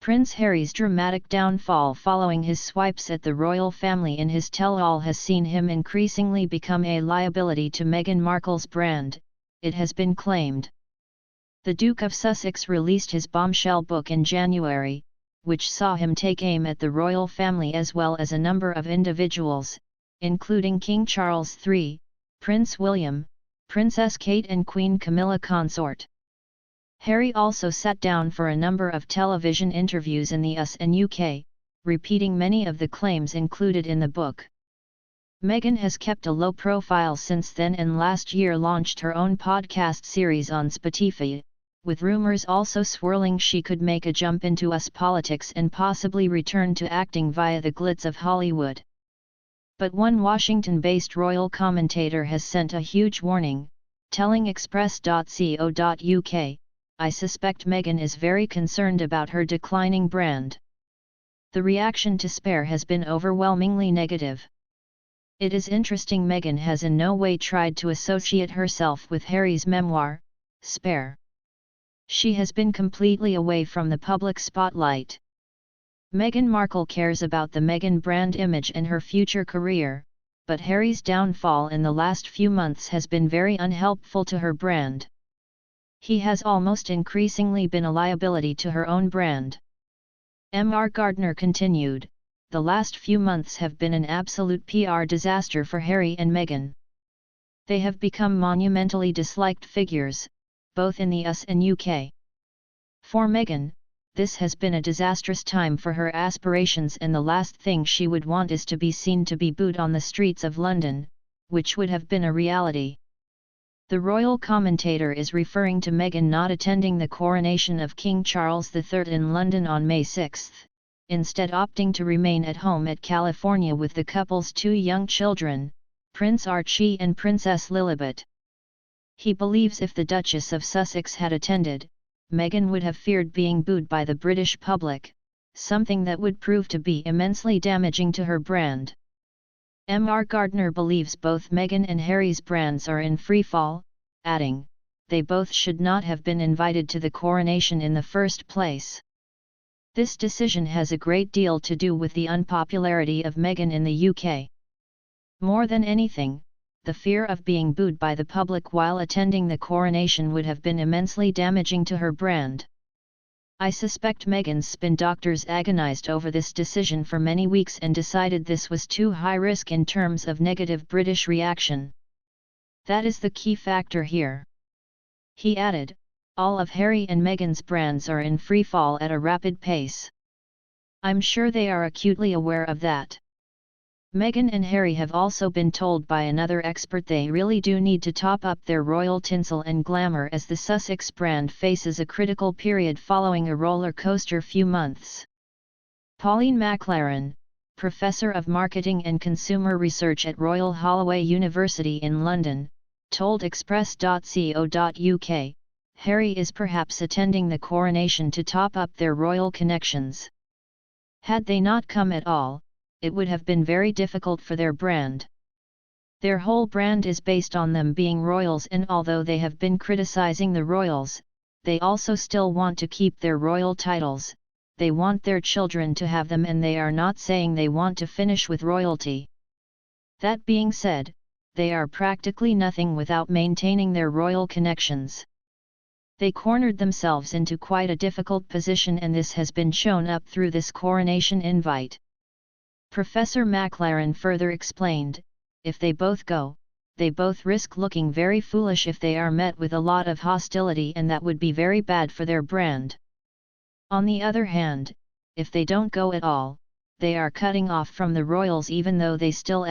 Prince Harry's dramatic downfall following his swipes at the royal family in his tell-all has seen him increasingly become a liability to Meghan Markle's brand, it has been claimed. The Duke of Sussex released his bombshell book in January, which saw him take aim at the royal family as well as a number of individuals, including King Charles III, Prince William, Princess Kate and Queen Camilla Consort. Harry also sat down for a number of television interviews in the US and UK, repeating many of the claims included in the book. Meghan has kept a low profile since then and last year launched her own podcast series on Spotify, with rumours also swirling she could make a jump into US politics and possibly return to acting via the glitz of Hollywood. But one Washington-based royal commentator has sent a huge warning, telling Express.co.uk, "I suspect Meghan is very concerned about her declining brand." The reaction to Spare has been overwhelmingly negative. It is interesting Meghan has in no way tried to associate herself with Harry's memoir, Spare. She has been completely away from the public spotlight. Meghan Markle cares about the Meghan brand image and her future career, but Harry's downfall in the last few months has been very unhelpful to her brand. He has almost increasingly been a liability to her own brand. Mr. Gardner continued, "The last few months have been an absolute PR disaster for Harry and Meghan. They have become monumentally disliked figures, both in the US and UK. For Meghan, this has been a disastrous time for her aspirations and the last thing she would want is to be seen to be booed on the streets of London, which would have been a reality." The royal commentator is referring to Meghan not attending the coronation of King Charles III in London on May 6, instead opting to remain at home at California with the couple's two young children, Prince Archie and Princess Lilibet. He believes if the Duchess of Sussex had attended, Meghan would have feared being booed by the British public, something that would prove to be immensely damaging to her brand. Mr. Gardner believes both Meghan and Harry's brands are in freefall, adding, "They both should not have been invited to the coronation in the first place." This decision has a great deal to do with the unpopularity of Meghan in the UK. More than anything, the fear of being booed by the public while attending the coronation would have been immensely damaging to her brand. "I suspect Meghan's spin doctors agonized over this decision for many weeks and decided this was too high risk in terms of negative British reaction. That is the key factor here." He added, "All of Harry and Meghan's brands are in free fall at a rapid pace. I'm sure they are acutely aware of that." Meghan and Harry have also been told by another expert they really do need to top up their royal tinsel and glamour as the Sussex brand faces a critical period following a roller coaster few months. Pauline McLaren, Professor of Marketing and Consumer Research at Royal Holloway University in London, told Express.co.uk, "Harry is perhaps attending the coronation to top up their royal connections. Had they not come at all, it would have been very difficult for their brand. Their whole brand is based on them being royals, and although they have been criticizing the royals, they also still want to keep their royal titles, they want their children to have them, and they are not saying they want to finish with royalty. That being said, they are practically nothing without maintaining their royal connections. They cornered themselves into quite a difficult position, and this has been shown up through this coronation invite." Professor McLaren further explained, "If they both go, they both risk looking very foolish if they are met with a lot of hostility, and that would be very bad for their brand. On the other hand, if they don't go at all, they are cutting off from the royals even though they still